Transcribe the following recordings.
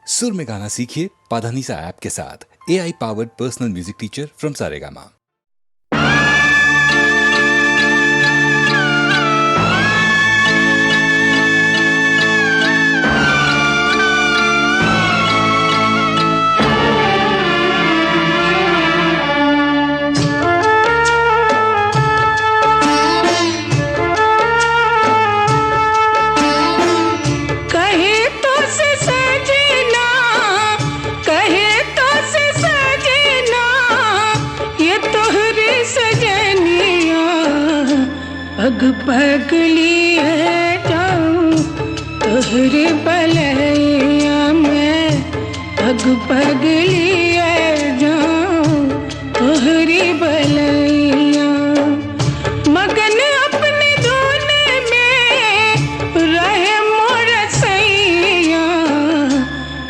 सुर में गाना सीखिए पाधानीसा ऐप के साथ। AI powered personal music teacher from Saregama. पग पग लिए जाऊं तोहरे बलैया में, पग पग लिए जाऊं तोहरी बलैया। मगन अपने धुन में रहे मोर सैया,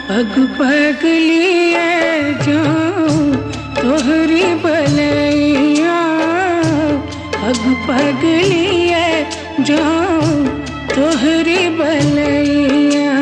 पग पग लिए जाऊं तोहरी बलैया, पग पग लिए जाऊं तोहरी बलैया।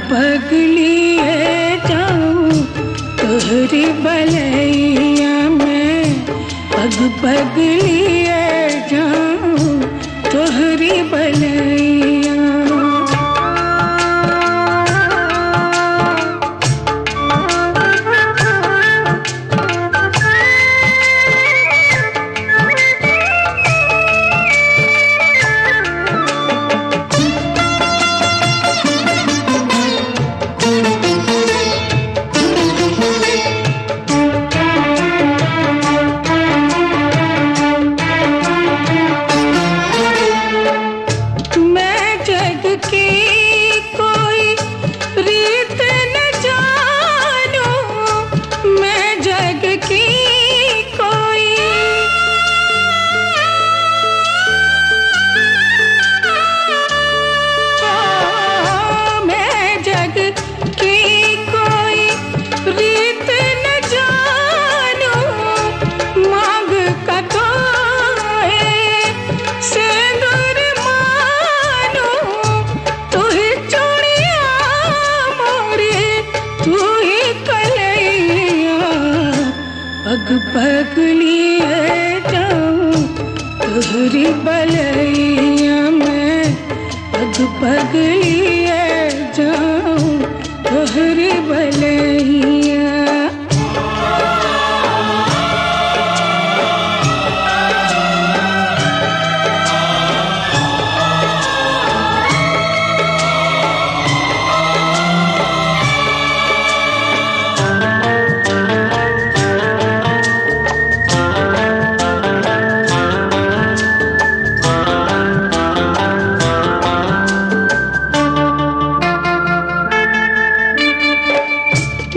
पग लिए जाऊं तोहरी बलैया में, पग पग लिए जाऊं तोहरी बलैया। पग पग लिए जाऊं तोहरी बलैया में, पग पग लिए जाऊं तोहरी बलैया।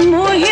मोहे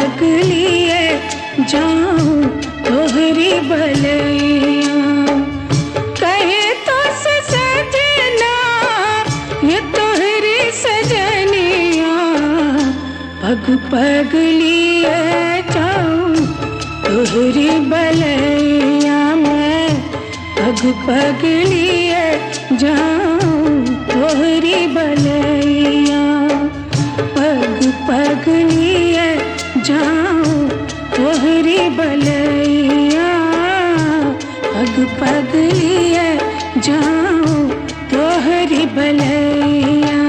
पगलिए जाऊं तोहरी बलैया कहे तो सजना ये तोहरी सजनिया पग पगलिए जाऊं तोहरी बलैया मैं पग पगलिए जाऊं तोहरी बलैया पग पगलिए जाऊं तोहरी बलैया पग पगलिए जाऊं तोहरी बलैया।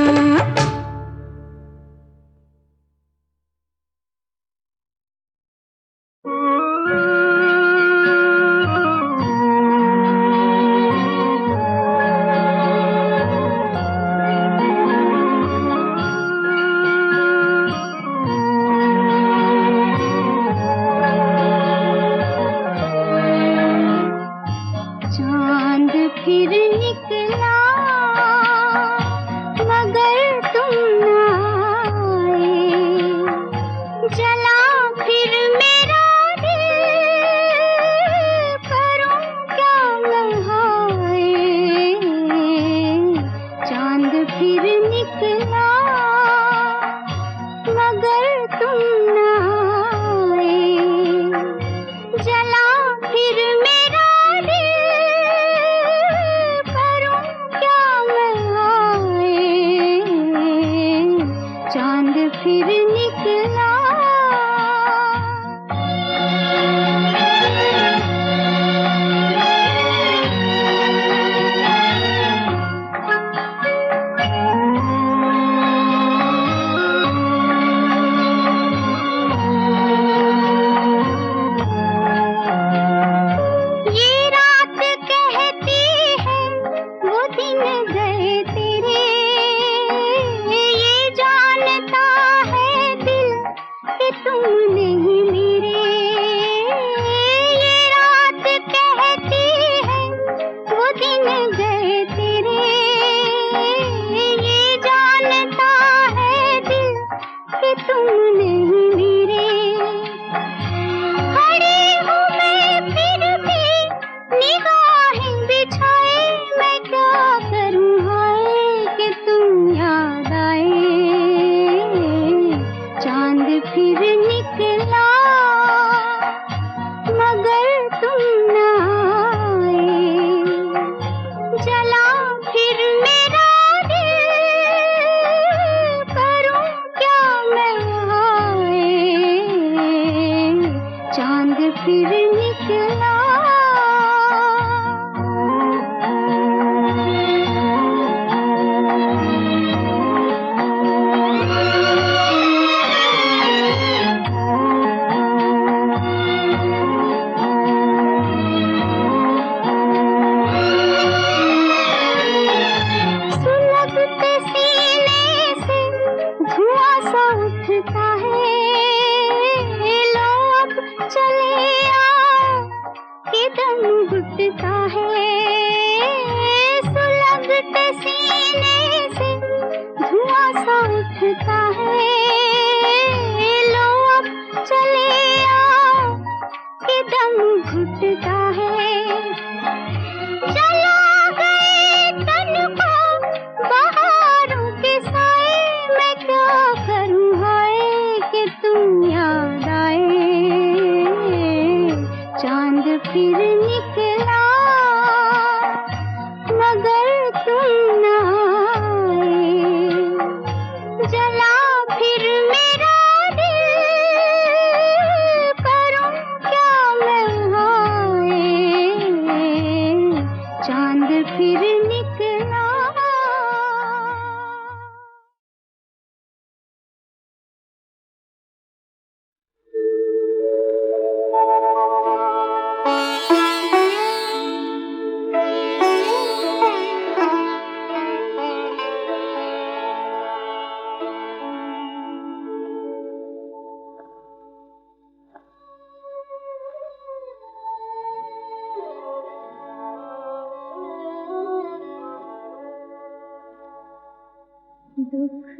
दुख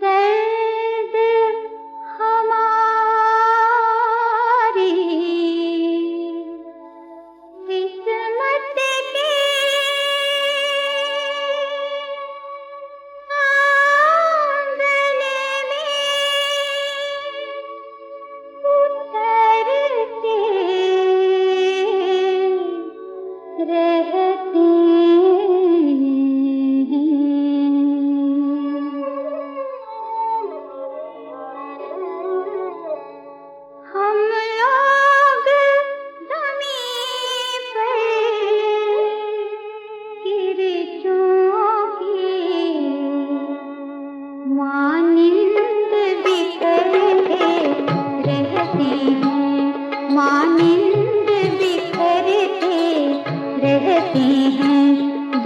दर्द हमारा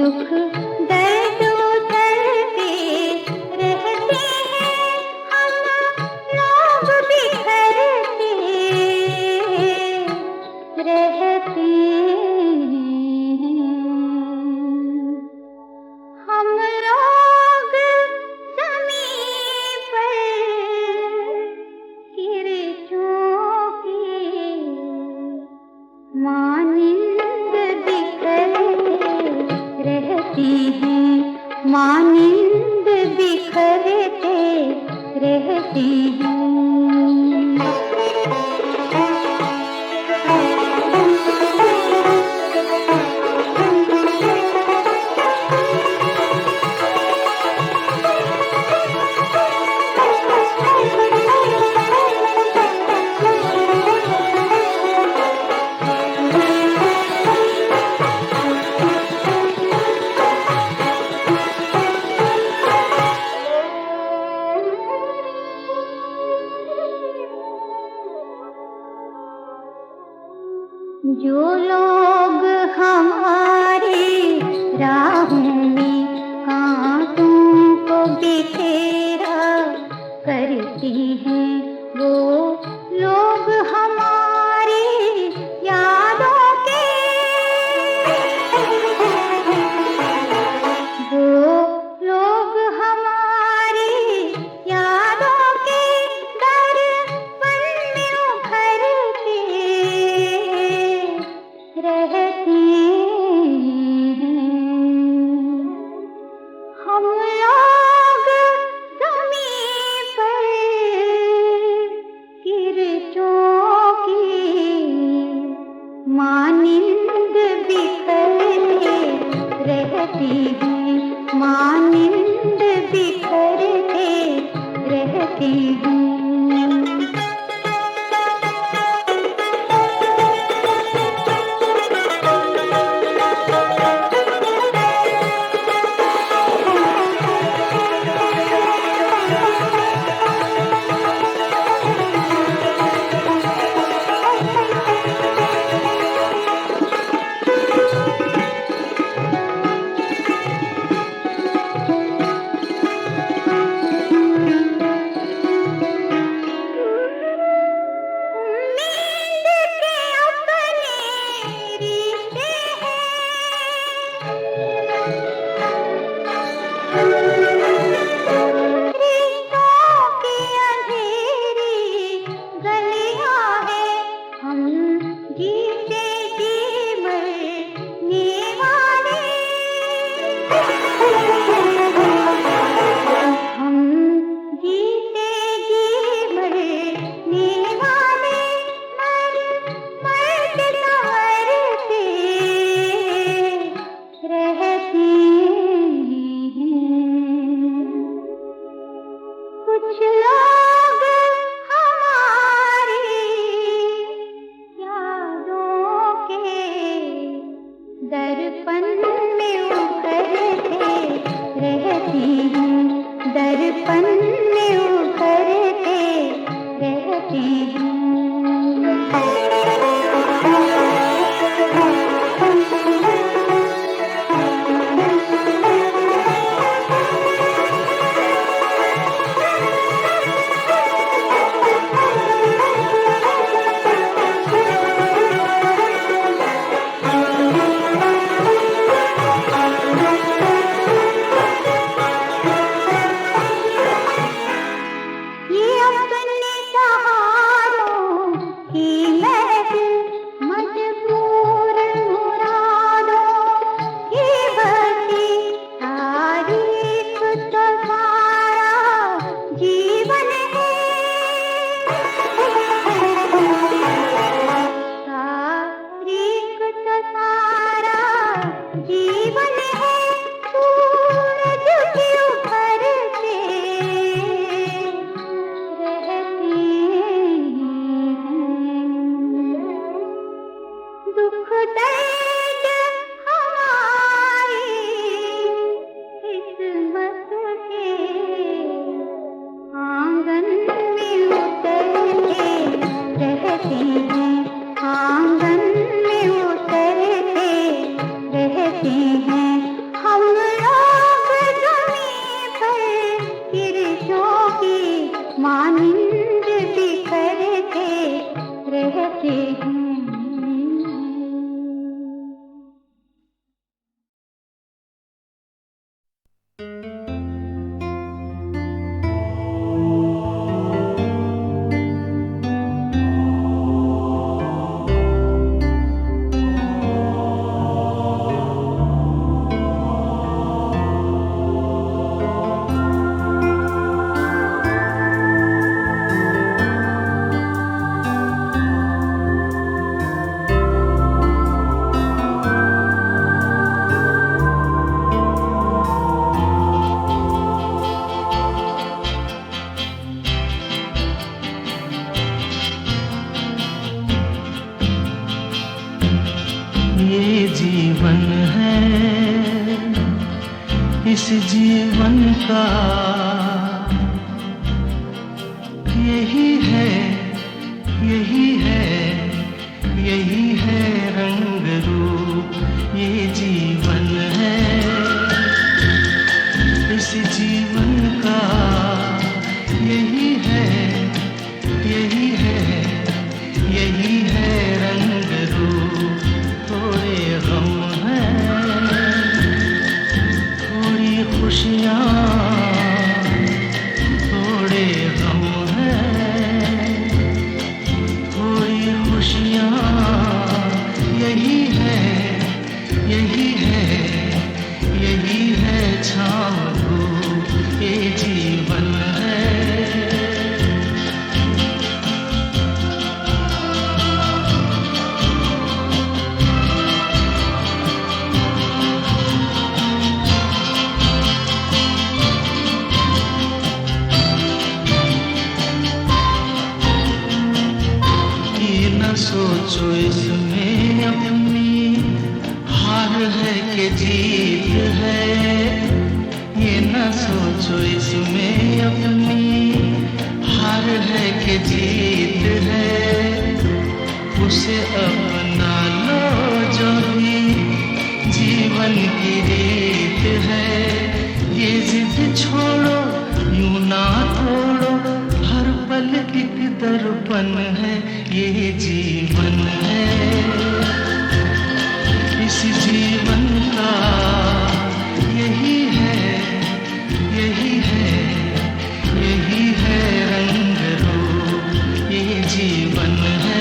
दुख दर्द उतरते रहते हैं, हम लोग बिखरते रहते हैं। हम लोग ज़मीं पर गिर चुके मानिंद बिखरते रहते हैं, मानिंद बिखरते रहते हैं। जो लोग हमारे राहों में कांटों को बिखेरा करते हैं, वो लोग हमारी यादों के, वो लोग हमारी यादों के दर्पण में उभरते रहते हैं। जीवन का यही है, यही है, यही है रंग रूप, ये जीवन है। इस जीवन का यही है, यही है, यही है रंग रूप। थोड़े गम हैं, थोड़ी खुशियाँ, थोड़े गम हैं, थोड़ी खुशियाँ। यही है, यही है, यही है छाँव धूप, ये जीवन है। सोचो इसमें अपनी हार है कि जीत है, ये न सोचो इसमें अपनी हार है कि जीत है। उसे अपना लो जो भी जीवन की रीत है। ये जिद छोड़ो, यूं ना तोड़ो, हर पल एक दर्पण है, ये जीवन है। इस जीवन का यही है, यही है, यही है रंग रूप, ये जीवन है।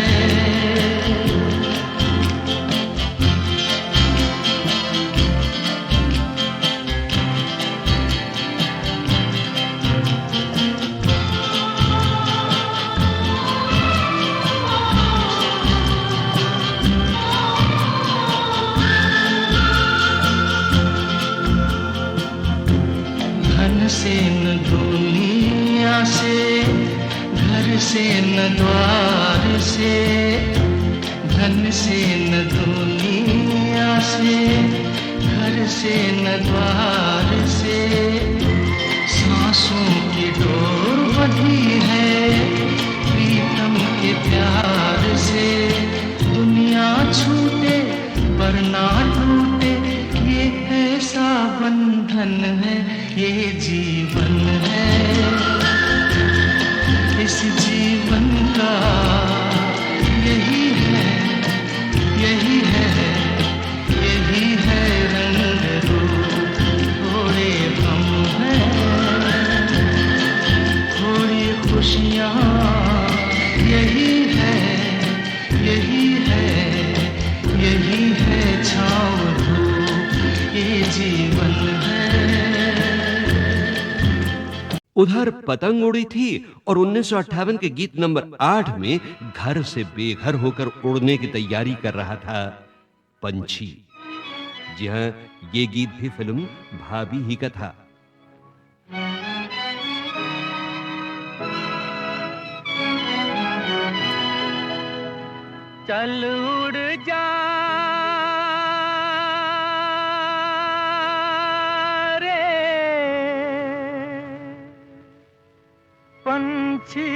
से न दुनिया से, घर से न द्वार से, धन से न दुनिया से, घर से न द्वार से। सांसों की डोर बंधी है प्रीतम के प्यार से। दुनिया छूटे पर ना टूटे, ये ऐसा बंधन है, ये जीवन है। इस जीवन का यही है, यही है, यही है रंग रूप। थोड़े गम हैं, थोड़ी खुशियाँ। यही है, यही है, यही है छाँव धूप, ये जीवन है। उधर पतंग उड़ी थी और 1958 के गीत नंबर 8 में घर से बेघर होकर उड़ने की तैयारी कर रहा था पंछी। जी हां, ये गीत भी फिल्म भाभी ही का था। चल उड़ जा पंछी,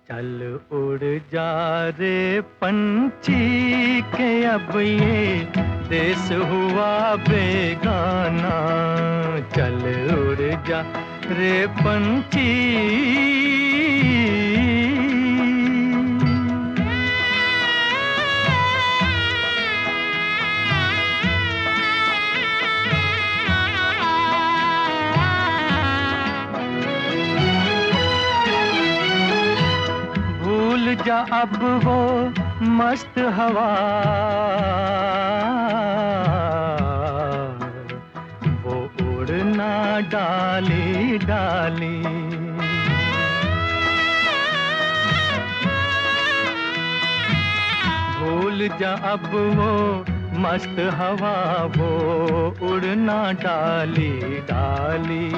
चल उड़ जा रे पंछी के अब ये देश हुआ बेगाना। चल उड़ जा रे पंछी, भूल जा अब वो मस्त हवा, वो उड़ना डाली डाली। भूल जा अब वो मस्त हवा वो उड़ना डाली डाली,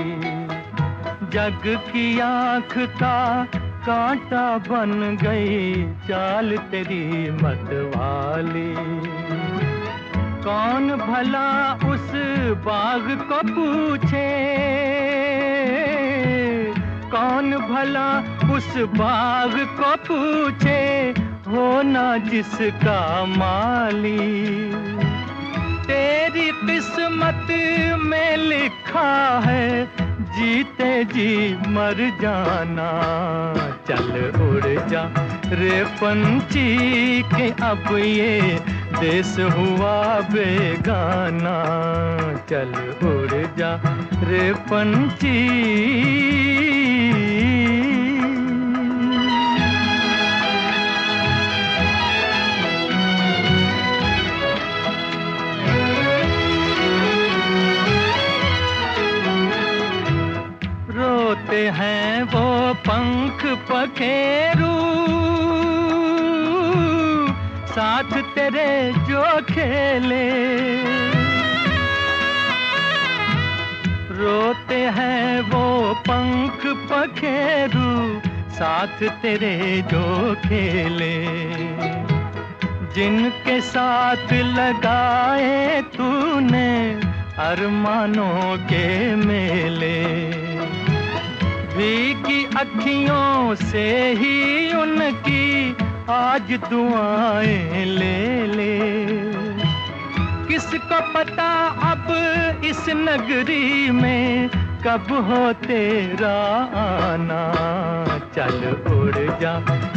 जग की आँख का कांटा बन गई चाल तेरी मतवाली। कौन भला उस बाग को पूछे, कौन भला उस बाग को पूछे, हो ना जिसका माली। तेरी किस्मत में लिखा है जीते जी मर जाना। चल उड़ जा रे पंछी के अब ये देश हुआ बेगाना। चल उड़ जा रे पंछी। रोते हैं वो पंख पखेरू, साथ तेरे जो खेले। रोते हैं वो पंख पखेरू, साथ तेरे जो खेले। जिनके साथ लगाए तूने अरमानों के मेले, भीगी अखियों से ही उनकी आज दुआएं ले ले। किसको पता अब इस नगरी में कब हो तेरा आना। चल उड़ जा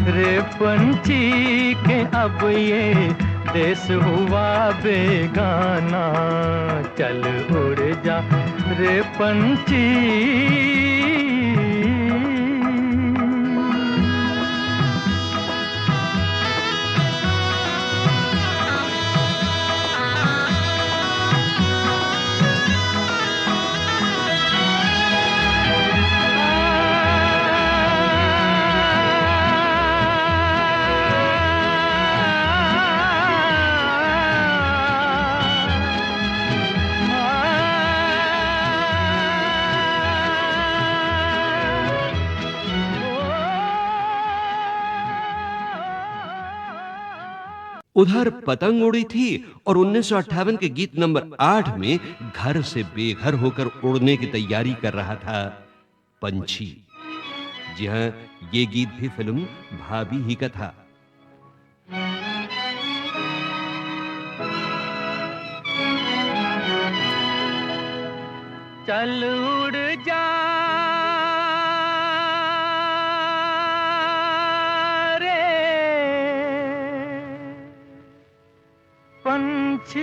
रे पंछी के अब ये देश हुआ बेगाना। चल उड़ जा रे पंछी। उधर पतंग उड़ी थी और 1958 के गीत नंबर 8 में घर से बेघर होकर उड़ने की तैयारी कर रहा था पंछी। जी हां, ये गीत भी फिल्म भाभी ही का था। चल उड़ जा पंछी।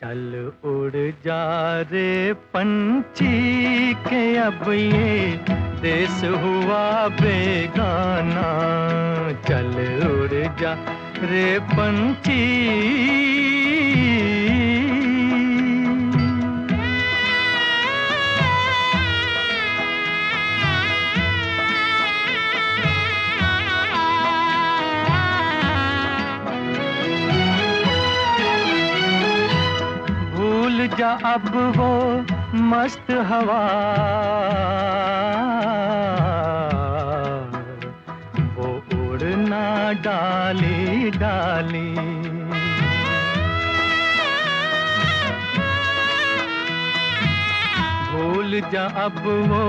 चल उड़ जा रे पंछी के अब ये देश हुआ बेगाना। चल उड़ जा रे पंछी। भूल जा अब वो मस्त हवा, वो उड़ना डाली डाली। भूल जा अब वो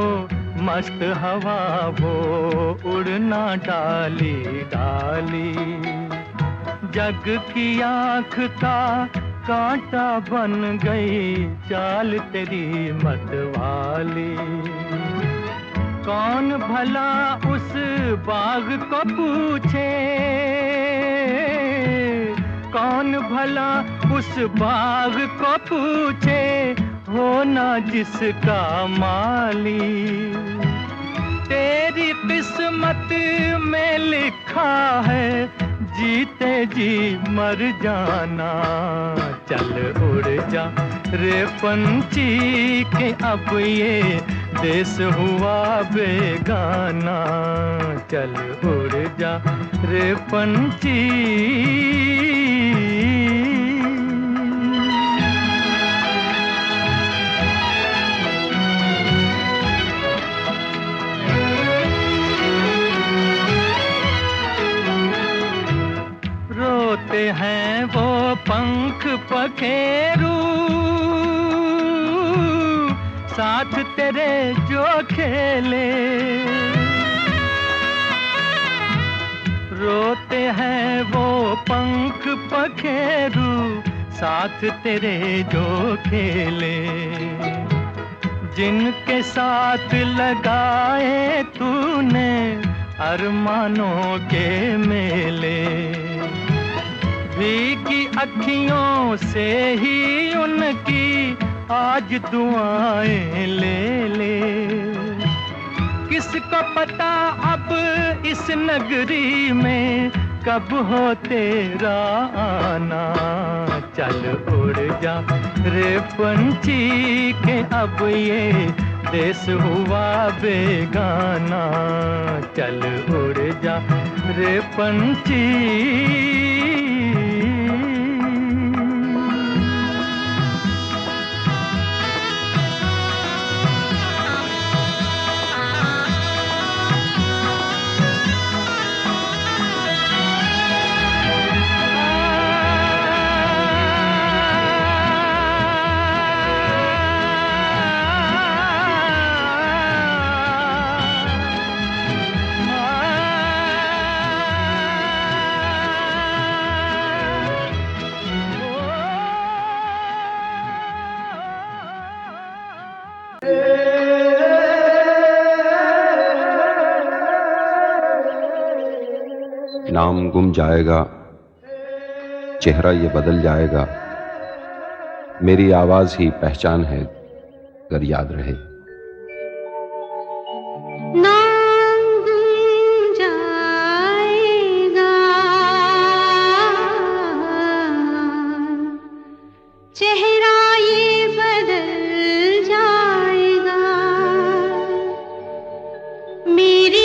मस्त हवा, वो उड़ना डाली डाली। जग की आँख का कांटा बन गई चाल तेरी मतवाली। कौन भला उस बाग को पूछे, कौन भला उस बाग को पूछे, हो ना जिसका माली। तेरी किस्मत में लिखा है जीते जी मर जाना। चल उड़ जा रे पंछी के अब ये देश हुआ बेगाना। चल उड़ जा रे पंछी। रोते हैं वो पंख पखेरू साथ तेरे जो खेले। रोते हैं वो पंख पखेरू साथ तेरे जो खेले। जिनके साथ लगाए तूने अरमानों के मेले। भीगी अखियों से ही उनकी आज दुआएं ले ले। किसको पता अब इस नगरी में कब हो तेरा आना। चल उड़ जा रे पंछी के अब ये देश हुआ बेगाना। चल उड़ जा रे पंछी। नाम गुम जाएगा, चेहरा ये बदल जाएगा, मेरी आवाज ही पहचान है अगर याद रहे। नाम गुम जाएगा, चेहरा ये बदल जाएगा, मेरी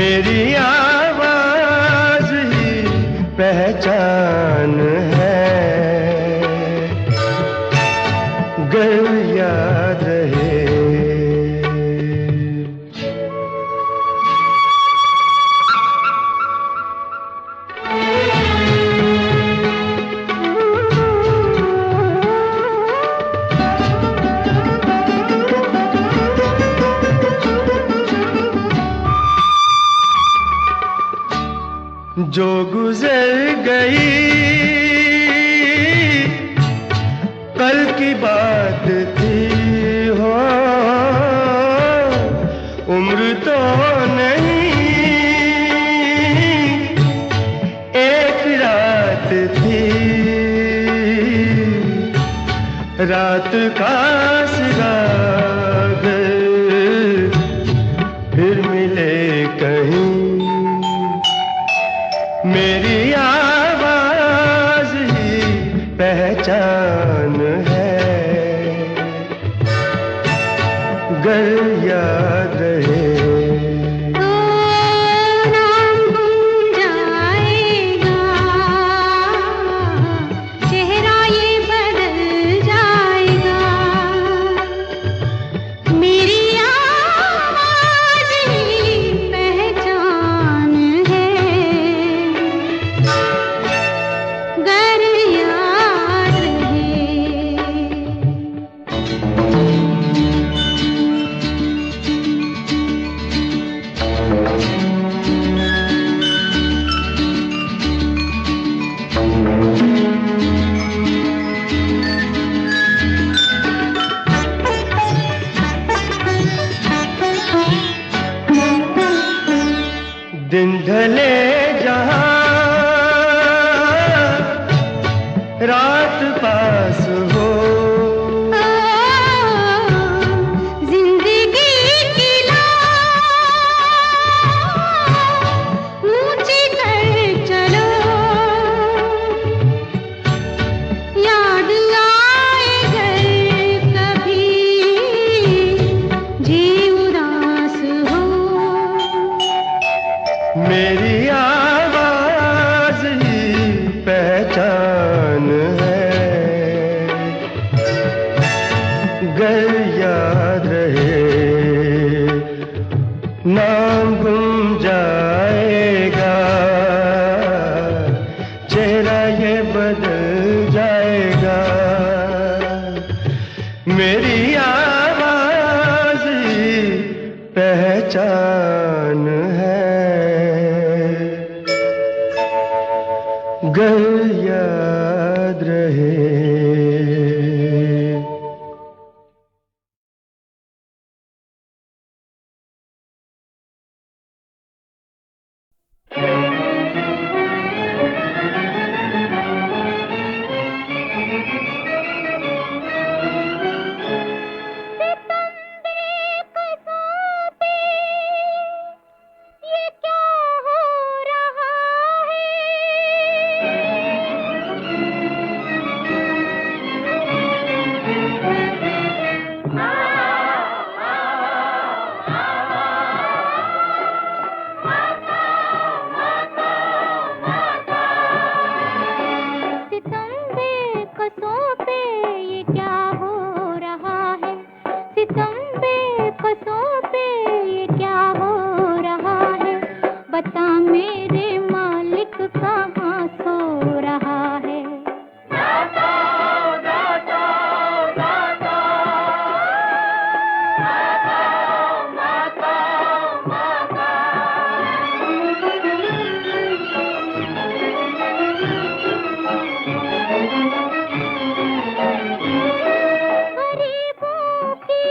मेरी आवाज ही पहचान है, गर याद रहे। जो गुजर गई कल की बात थी, तो नहीं, एक रात थी, रात का सिराग फिर मिले कहीं, मेरी आवाज ही पहचान है, गर याद रहे। नाम गुम जाएगा, चेहरा ये बदल जाएगा, मेरी आवाज ही पहचान है, गर याद रहे। दिन ढले जहां रात पास हो, जिंदगी की ऊंची कर चलो, याद आए घर कभी जी उदास हो, मेरी आवाज ही पहचान है, गर याद रहे। नाम गुम जाएगा, चेहरा ये बदल जाएगा, मेरी आवाज ही पहचान है, गर याद रहे। ये क्या हो रहा गरीबों की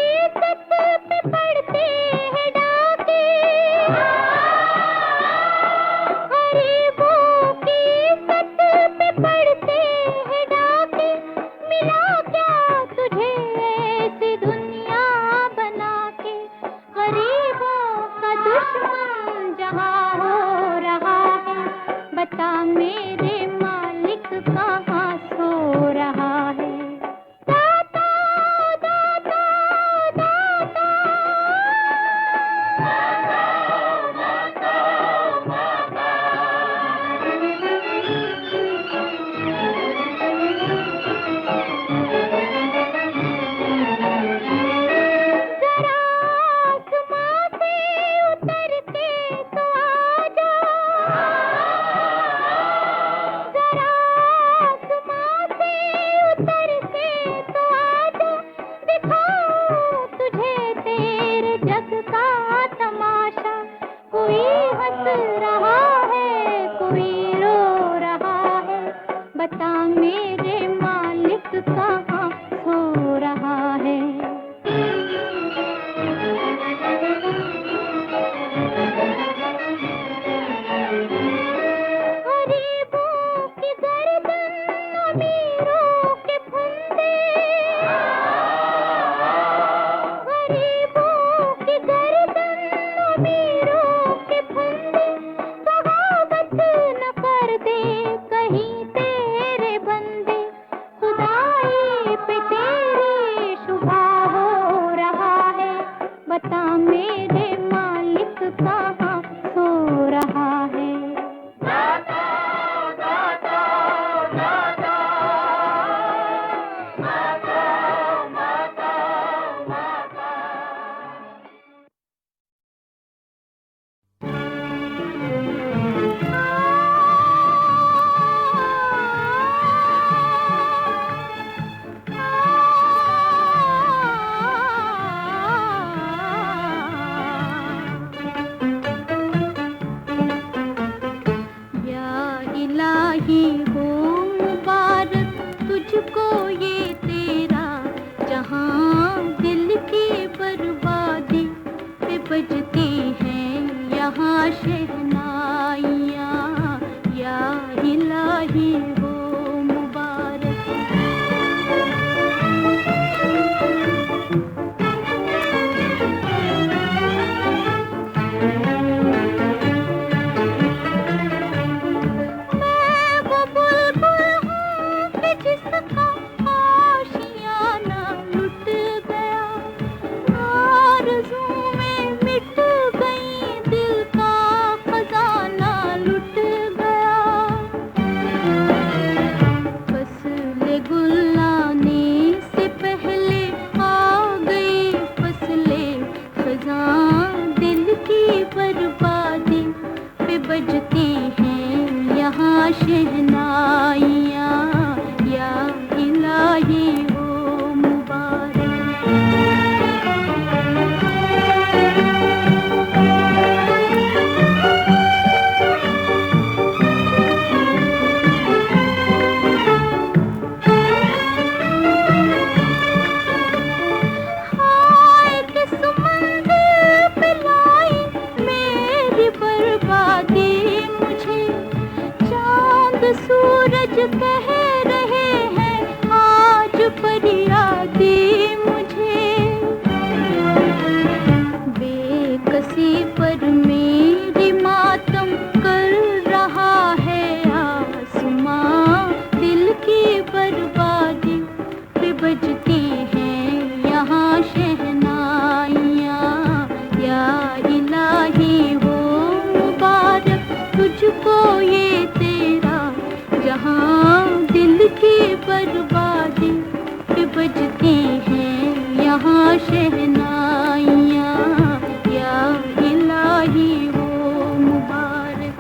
मेरे मालिक कहाँ सो रहा है। या इलाही हो मुबारक तुझको ये तेरा जहां दिल की बर्बादी पे बजती हैं यहाँ शहनाइयाँ। या इलाही हो मुबारक। मैं वो बुलबुल हूँ कि जिसका आशियाना लुट गया। आरज़ू में मिट गई दिल का खजाना लुट गया। फसले गुल आने से पहले आ गई फसले खजां दिल की बर्बादी पे बजती हैं यहाँ शहनाइयाँ। या इलाही हो मुबारक। हाय किस मंदिर पे लाई मेरी बर्बादी मुझे। चांद सूरज कह रहे हैं आज फरियादी मुझे। बेकसी पर मेरी मातम कर रहा है आसमां। दिल की बर्बादी पे बजती हैं यहाँ शहनाइयाँ। या इलाही हो मुबारक तुझको ये तेरा जहां दिल की बर्बादी पे बजती हैं यहाँ शहनाइयाँ। या इलाही हो मुबारक।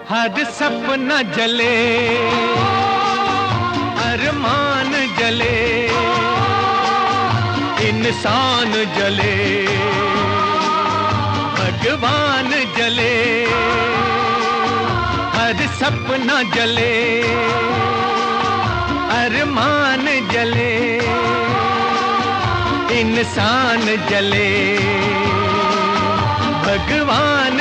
हर सपना जले, अरमान जले, इंसान जले, भगवान जले। हर सपना जले, अरमान जले, इंसान जले, भगवान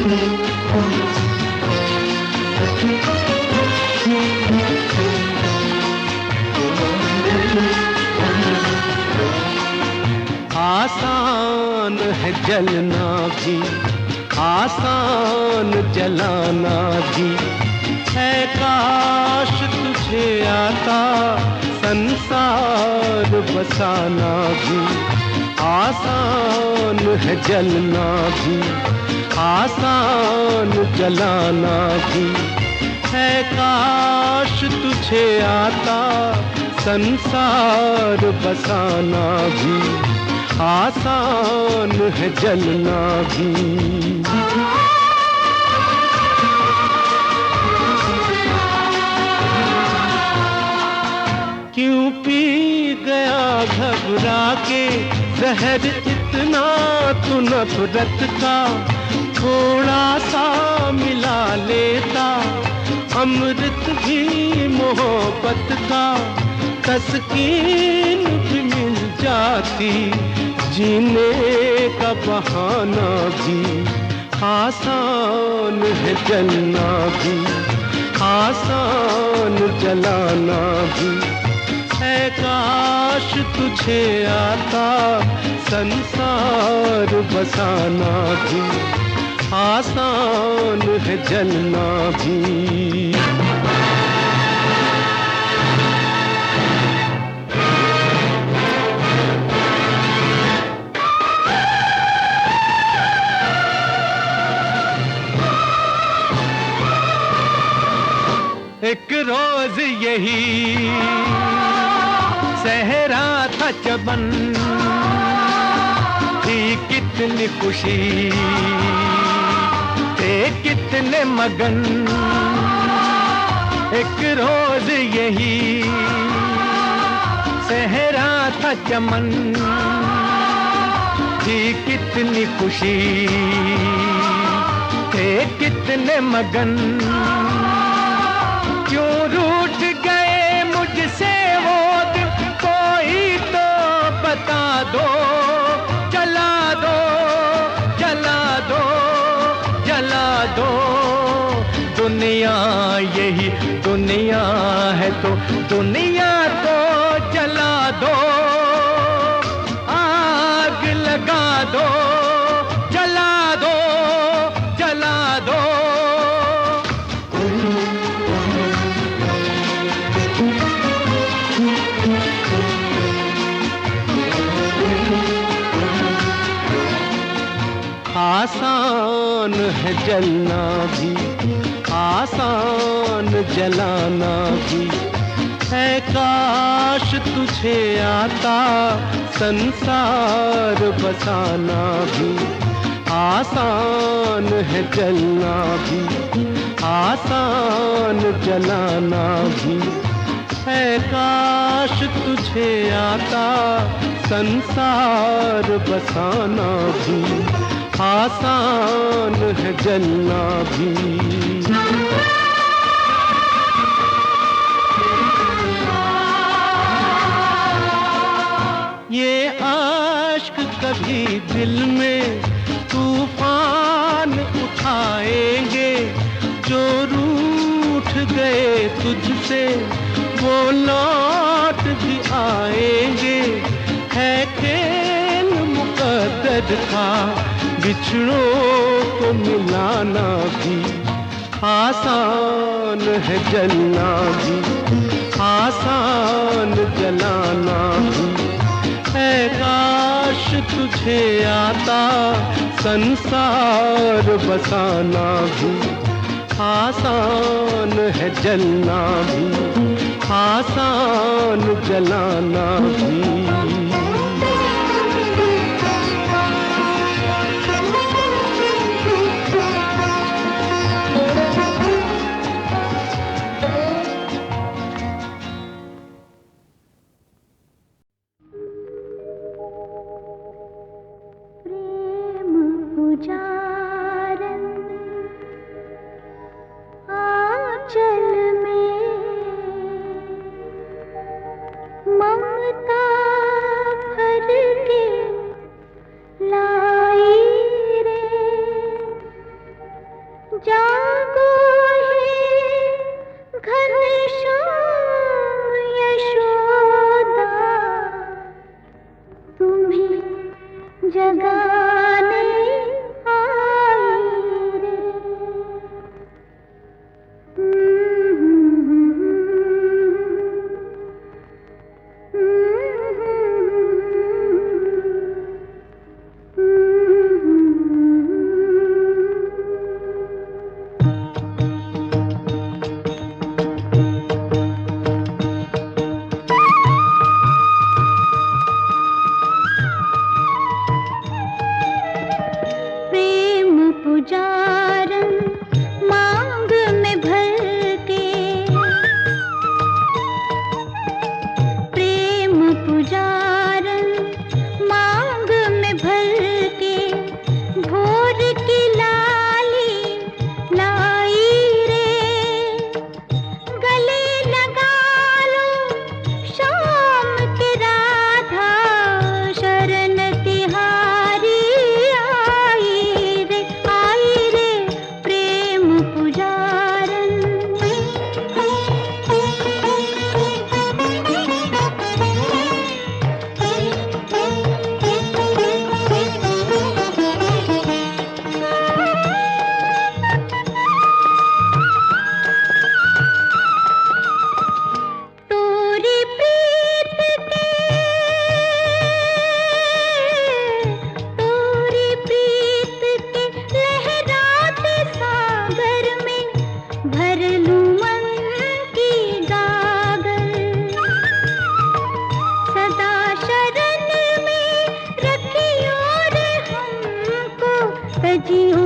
आसान है जलना भी, आसान जलाना भी, है काश तुझे आता संसार बसाना भी। आसान है जलना भी, आसान जलाना भी, है काश तुझे आता संसार बसाना भी। आसान है जलना भी। क्यों पी गया घबरा के जहर इतना तू नफरत का, थोड़ा सा मिला लेता अमृत भी मोहब्बत का। तस्कीन भी मिल जाती जीने का बहाना भी। आसान है जलना भी, आसान जलाना भी, है काश तुझे आता संसार बसाना भी। आसान है जलना भी। एक रोज यही सहरा था चमन, थी कितनी खुशी थे कितने मगन। एक रोज यही सहरा था चमन, थी कितनी खुशी थे कितने मगन। क्यों रूठ गए मुझसे वो दिन, कोई तो बता दो। जला दो, जला दो, जला दो। दुनिया यही दुनिया है तो दुनिया तो जला दो। आग लगा दो, जला दो, जला दो। आसान है जलना भी, आसान जलाना भी, है काश तुझे आता संसार बसाना भी। आसान है जलना भी, आसान जलाना भी, है काश तुझे आता संसार बसाना भी। आसान है जलना भी। ये आश्क कभी दिल में तूफान उठाएंगे, जो रूठ गए तुझसे वो लौट भी आएंगे। है खेल मुकद्दर का बिछड़ों को मिलाना भी। आसान है जलना भी, आसान जलाना भी, है काश तुझे आता संसार बसाना भी। आसान है जलना भी, आसान जलाना भी। जगाने आई रे। प्रेम पुजारन मांग में भर के, प्रेम पुजारन मांग में भर के, भोर की लाली लाई रे। गले लगा लो शाम के राधा, शरण तिहारी आई रे प्रेम पुजारन। तोरी प्रीत के, तोरी प्रीत के लहराते सागर में, भर लूं मन की गागर। सदा शरण में रखियो रे हमको, सजियो